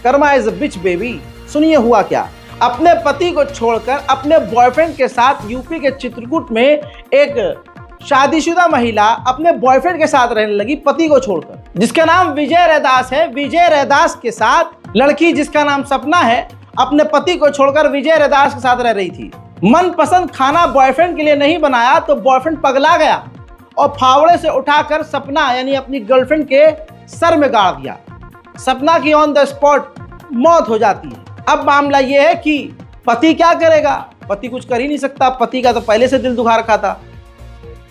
karma is a bitch baby. सुनिए हुआ क्या। अपने पति को छोड़कर अपने बॉयफ्रेंड के साथ यूपी के चित्रकूट में एक शादीशुदा महिला अपने बॉयफ्रेंड के साथ रहने लगी, पति को छोड़कर, जिसका नाम विजय रैदास है। विजय रैदास के साथ लड़की जिसका नाम सपना है, अपने पति को छोड़कर विजय रैदास के साथ रह रही थी। मनपसंद खाना बॉयफ्रेंड के लिए नहीं बनाया तो बॉयफ्रेंड पगला गया और फावड़े से उठाकर सपना यानी अपनी गर्लफ्रेंड के सर में गाड़ दिया। सपना की ऑन द स्पॉट मौत हो जाती है। अब मामला यह है कि पति क्या करेगा? पति कुछ कर ही नहीं सकता, पति का तो पहले से दिल दुखा रखा था।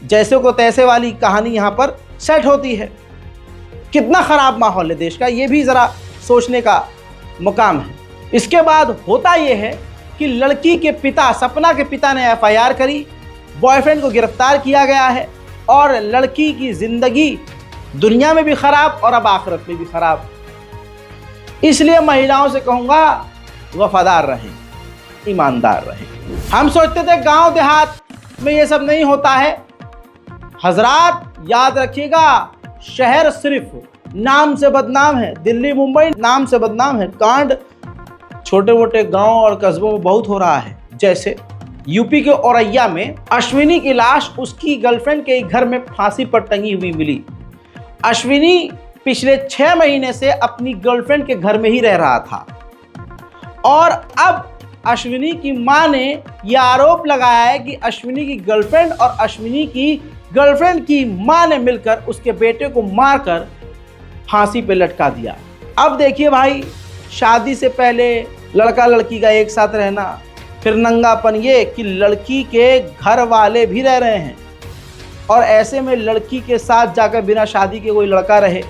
जैसे को तैसे वाली कहानी यहाँ पर सेट होती है। कितना खराब माहौल है देश का, ये भी जरा सोचने का मुकाम है। इसके बाद होता यह है कि लड़की के पिता, सपना के पिता ने एफआईआर करी, बॉयफ्रेंड को गिरफ्तार किया गया है और लड़की की जिंदगी दुनिया में भी खराब और अब आखिरत में भी खराब। इसलिए महिलाओं से कहूँगा वफादार रहें, ईमानदार रहें। हम सोचते थे गांव देहात में ये सब नहीं होता है। हजरात याद रखिएगा, शहर सिर्फ नाम से बदनाम है, दिल्ली मुंबई नाम से बदनाम है। कांड छोटे मोटे गांव और कस्बों में बहुत हो रहा है। जैसे यूपी के औरैया में अश्विनी की लाश उसकी गर्लफ्रेंड के घर में फांसी पर टंगी हुई मिली। अश्विनी पिछले 6 महीने से अपनी गर्लफ्रेंड के घर में ही रह रहा था और अब अश्विनी की मां ने यह आरोप लगाया है कि अश्विनी की गर्लफ्रेंड और अश्विनी की गर्लफ्रेंड की मां ने मिलकर उसके बेटे को मारकर फांसी पे लटका दिया। अब देखिए भाई, शादी से पहले लड़का लड़की का एक साथ रहना, फिर नंगापन, ये कि लड़की के घर वाले भी रह रहे हैं और ऐसे में लड़की के साथ जाकर बिना शादी के कोई लड़का रहे,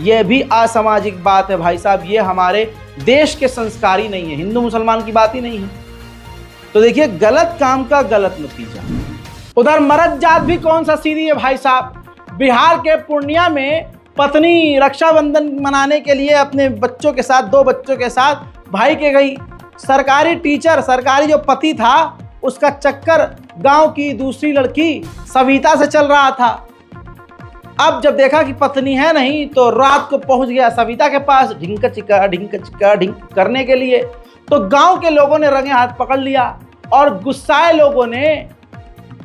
यह भी असामाजिक बात है भाई साहब। ये हमारे देश के संस्कार ही नहीं है, हिंदू मुसलमान की बात ही नहीं है। तो देखिए, गलत काम का गलत नतीजा। उधर मर्द जात भी कौन सा सीधी है भाई साहब। बिहार के पूर्णिया में पत्नी रक्षाबंधन मनाने के लिए अपने बच्चों के साथ, 2 बच्चों के साथ भाई के गई। सरकारी टीचर, सरकारी जो पति था, उसका चक्कर गांव की दूसरी लड़की सविता से चल रहा था। अब जब देखा कि पत्नी है नहीं तो रात को पहुंच गया सविता के पास ढिंक चिक्का करने के लिए। तो गांव के लोगों ने रंगे हाथ पकड़ लिया और गुस्साए लोगों ने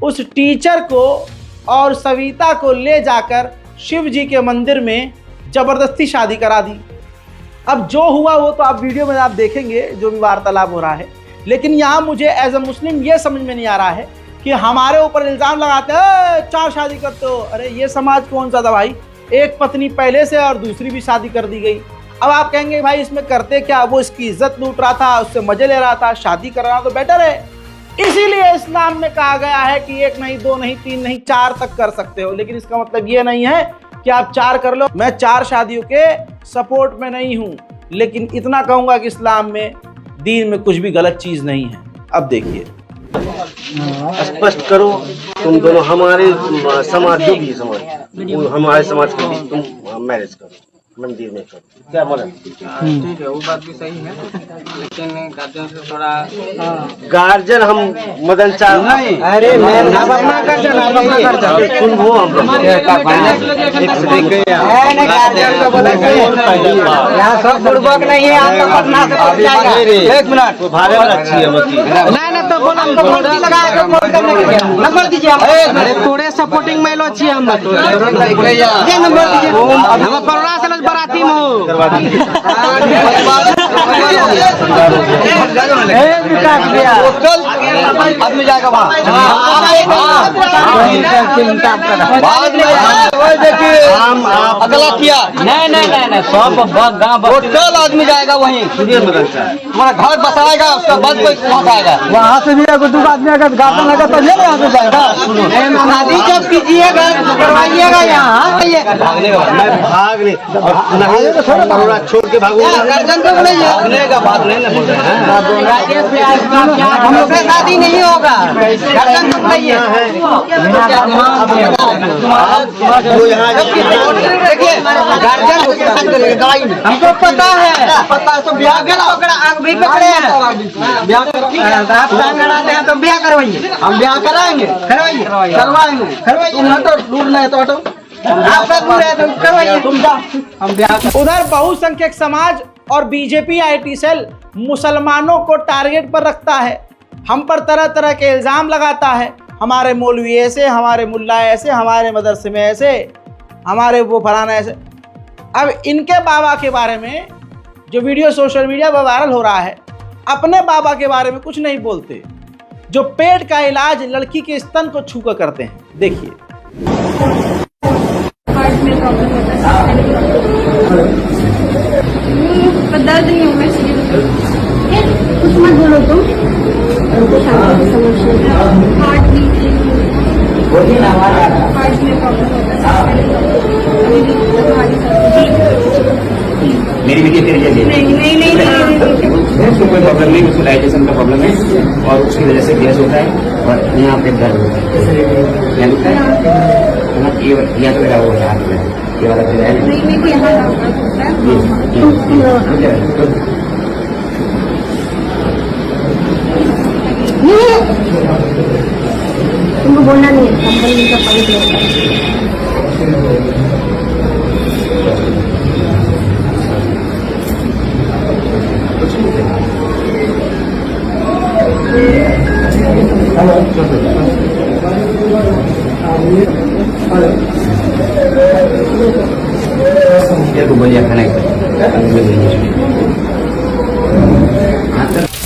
उस टीचर को और सविता को ले जाकर शिव जी के मंदिर में जबरदस्ती शादी करा दी। अब जो हुआ वो तो आप वीडियो में आप देखेंगे, जो भी वार्तालाप हो रहा है। लेकिन यहाँ मुझे एज ए मुस्लिम ये समझ में नहीं आ रहा है कि हमारे ऊपर इल्जाम लगाते हैं 4 शादी करते हो। अरे ये समाज कौन सा था भाई, एक पत्नी पहले से और दूसरी भी शादी कर दी गई। अब आप कहेंगे भाई इसमें करते क्या, वो इसकी इज्जत लूट रहा था, उससे मजे ले रहा था, शादी कराना तो बेटर है। इसीलिए इस्लाम में कहा गया है कि 1 नहीं 2 नहीं 3 नहीं 4 तक कर सकते हो, लेकिन इसका मतलब ये नहीं है कि आप 4 कर लो। मैं 4 शादियों के सपोर्ट में नहीं हूं, लेकिन इतना कहूंगा कि इस्लाम में, दीन में कुछ भी गलत चीज नहीं है। अब देखिए, स्पष्ट करो तुम दोनों, हमारे समाज जो भी समाज, वो हमारे समाज के बीच तुम मैरिज करो, मंदिर में करो, क्या बोला? ठीक है, वो बात भी सही है, लेकिन गार्जियन से थोड़ा गार्जियन हम मदन चाह, अरे सुन वो यहाँ सब बुड़बक नहीं है, आपका पटना से 1 मिनट भारे वाला अच्छी है नहीं तो बोला हमको बोल लगाया नंबर दीजिए। अरे थोड़े सपोर्टिंग मेलो अच्छी है, हम ये नंबर दीजिए, हम परोड़ा से बराती में आदमी जाएगा वहाँ। अगला किया नहीं सब गाँव टोटल आदमी जाएगा वहीं, हमारा घर बसाएगा, उसका बाद कोई पहुँचाएगा। वहाँ से भी अगर 2 आदमी अगर गार्डन लगा तो ले यहाँ से जाएगा। शादी जब कीजिएगा करवाइएगा यहाँ भाग ले और छोड़ के भागो, गार्जियन को बोलिए का बात नहीं हम लोग से शादी नहीं होगा, गार्जियन को बोलिए। गार्जियन हमको पता है तो ब्याह आग भी पकड़े हैं, ब्याह तो ब्याह करवाइए, हम ब्याह कराएंगे, करवाएंगे तुम तो लूट नहीं तो उधर बहुसंख्यक समाज और बीजेपी आईटी सेल मुसलमानों को टारगेट पर रखता है, हम पर तरह तरह के इल्जाम लगाता है, हमारे मौलवी ऐसे, हमारे मुल्ला ऐसे, हमारे मदरसे में ऐसे, हमारे वो फलाना ऐसे। अब इनके बाबा के बारे में जो वीडियो सोशल मीडिया पर वायरल हो रहा है, अपने बाबा के बारे में कुछ नहीं बोलते, जो पेट का इलाज लड़की के स्तन को छूकर करते हैं। देखिए, दर्द नहीं होगा, कुछ मत बोलो तुम, हार्ट में प्रॉब्लम होता है, मेरी बेटी तेरी जल्दी नहीं उसको कोई प्रॉब्लम नहीं, उसको डाइजेशन का प्रॉब्लम है और उसकी वजह से गैस होता है और यहाँ पे दर्द होता है, या तो मेरा वो हाथ में ये वाला है नहीं यहाँ तुमको बोलना नहीं है, कंपनी का पानी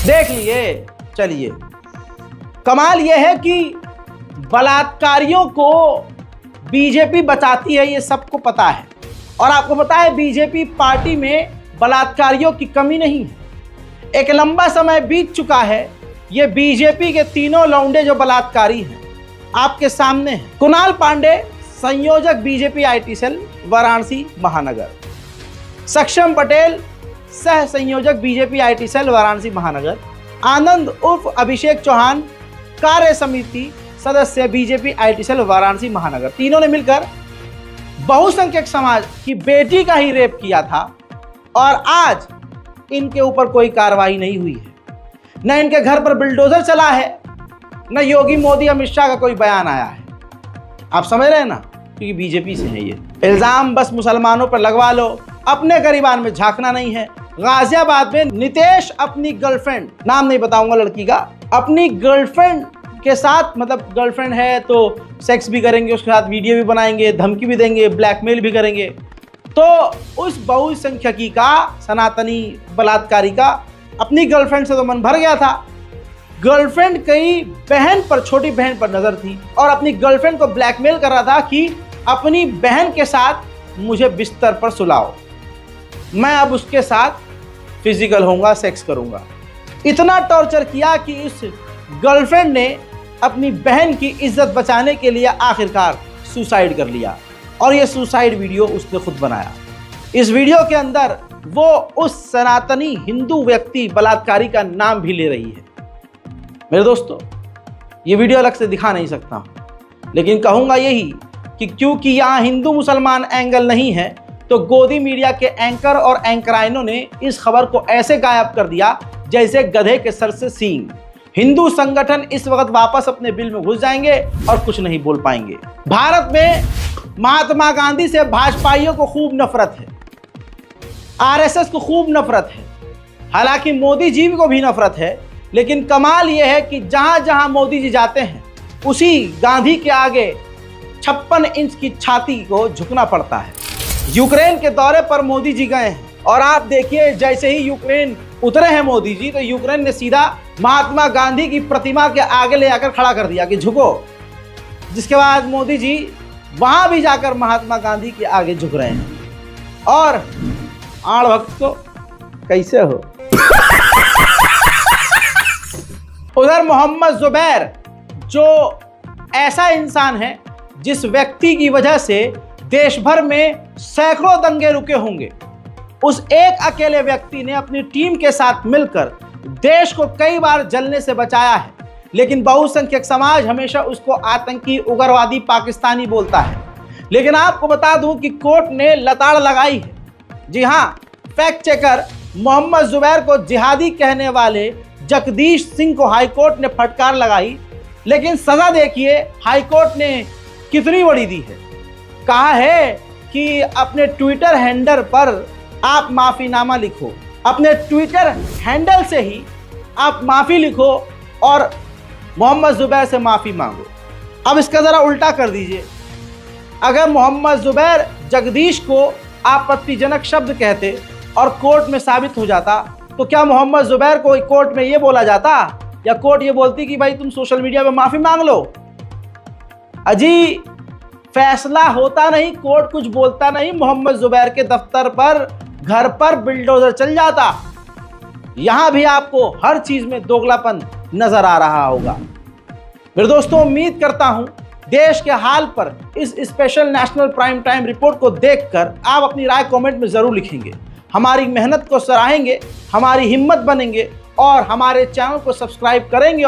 देख लिए। चलिए, कमाल यह है कि बलात्कारियों को बीजेपी बचाती है, ये सबको पता है। और आपको पता है बीजेपी पार्टी में बलात्कारियों की कमी नहीं है। एक लंबा समय बीत चुका है, ये बीजेपी के तीनों लौंडे जो बलात्कारी हैं आपके सामने हैं। कुणाल पांडे, संयोजक बीजेपी आईटी सेल वाराणसी महानगर, सक्षम पटेल, सह संयोजक बीजेपी आईटी सेल वाराणसी महानगर, आनंद उर्फ अभिषेक चौहान, कार्य समिति सदस्य बीजेपी आईटी सेल वाराणसी महानगर, तीनों ने मिलकर बहुसंख्यक समाज की बेटी का ही रेप किया था और आज इनके ऊपर कोई कार्रवाई नहीं हुई है। न इनके घर पर बुलडोजर चला है, न योगी मोदी अमित शाह का कोई बयान आया है। आप समझ रहे हैं ना, क्योंकि बीजेपी से है ये। इल्जाम बस मुसलमानों पर लगवा लो, अपने गरीबान में झांकना नहीं है। गाजियाबाद में नितेश अपनी गर्लफ्रेंड, नाम नहीं बताऊंगा लड़की का, अपनी गर्लफ्रेंड के साथ, मतलब गर्लफ्रेंड है तो सेक्स भी करेंगे, उसके साथ वीडियो भी बनाएंगे, धमकी भी देंगे, ब्लैकमेल भी करेंगे। तो उस बहुसंख्यकी का, सनातनी बलात्कारी का अपनी गर्लफ्रेंड से तो मन भर गया था, गर्लफ्रेंड की बहन पर, छोटी बहन पर नजर थी और अपनी गर्लफ्रेंड को ब्लैकमेल कर रहा था कि अपनी बहन के साथ मुझे बिस्तर पर सुलाओ, मैं अब उसके साथ फिजिकल होऊंगा, सेक्स करूंगा। इतना टॉर्चर किया कि इस गर्लफ्रेंड ने अपनी बहन की इज्जत बचाने के लिए आखिरकार सुसाइड कर लिया और ये सुसाइड वीडियो उसने खुद बनाया। इस वीडियो के अंदर वो उस सनातनी हिंदू व्यक्ति बलात्कारी का नाम भी ले रही है। मेरे दोस्तों, ये वीडियो अलग से दिखा नहीं सकता, लेकिन कहूँगा यही कि क्योंकि यहाँ हिंदू मुसलमान एंगल नहीं है तो गोदी मीडिया के एंकर और एंकराइनों ने इस खबर को ऐसे गायब कर दिया जैसे गधे के सर से सींग। हिंदू संगठन इस वक्त वापस अपने बिल में घुस जाएंगे और कुछ नहीं बोल पाएंगे। भारत में महात्मा गांधी से भाजपाइयों को खूब नफरत है, आरएसएस को खूब नफरत है, हालांकि मोदी जी को भी नफरत है, लेकिन कमाल यह है कि जहां जहां मोदी जी जाते हैं उसी गांधी के आगे 56 इंच की छाती को झुकना पड़ता है। यूक्रेन के दौरे पर मोदी जी गए हैं और आप देखिए जैसे ही यूक्रेन उतरे हैं मोदी जी तो यूक्रेन ने सीधा महात्मा गांधी की प्रतिमा के आगे ले जाकर खड़ा कर दिया कि झुको, जिसके बाद मोदी जी वहां भी जाकर महात्मा गांधी के आगे झुक रहे हैं। और आड़ भक्त को कैसे हो। उधर मोहम्मद जुबैर जो ऐसा इंसान है जिस व्यक्ति की वजह से देश भर में सैकड़ों दंगे रुके होंगे, उस एक अकेले व्यक्ति ने अपनी टीम के साथ मिलकर देश को कई बार जलने से बचाया है, लेकिन बहुसंख्यक समाज हमेशा उसको आतंकी, उग्रवादी, पाकिस्तानी बोलता है। लेकिन आपको बता दूं कि कोर्ट ने लताड़ लगाई है। जी हां, फैक्ट चेकर मोहम्मद जुबैर को जिहादी कहने वाले जगदीश सिंह को हाईकोर्ट ने फटकार लगाई, लेकिन सजा देखिए हाईकोर्ट ने कितनी बड़ी दी है। कहा है कि अपने ट्विटर हैंडल पर आप माफीनामा लिखो, अपने ट्विटर हैंडल से ही आप माफी लिखो और मोहम्मद जुबैर से माफी मांगो। अब इसका जरा उल्टा कर दीजिए, अगर मोहम्मद जुबैर जगदीश को आपत्तिजनक शब्द कहते और कोर्ट में साबित हो जाता तो क्या मोहम्मद जुबैर को कोर्ट में ये बोला जाता या कोर्ट ये बोलती कि भाई तुम सोशल मीडिया पे माफी मांग लो। अजी फैसला होता नहीं, कोर्ट कुछ बोलता नहीं, मोहम्मद जुबैर के दफ्तर पर, घर पर बिल्डोजर चल जाता। यहां भी आपको हर चीज में दोगलापन नजर आ रहा होगा। मेरे दोस्तों, उम्मीद करता हूं देश के हाल पर इस special national prime time report को देखकर आप अपनी राय कमेंट में जरूर लिखेंगे, हमारी मेहनत को सराहेंगे, हमारी हिम्मत बनेंगे और हमारे चैनल को सब्सक्राइब करेंगे।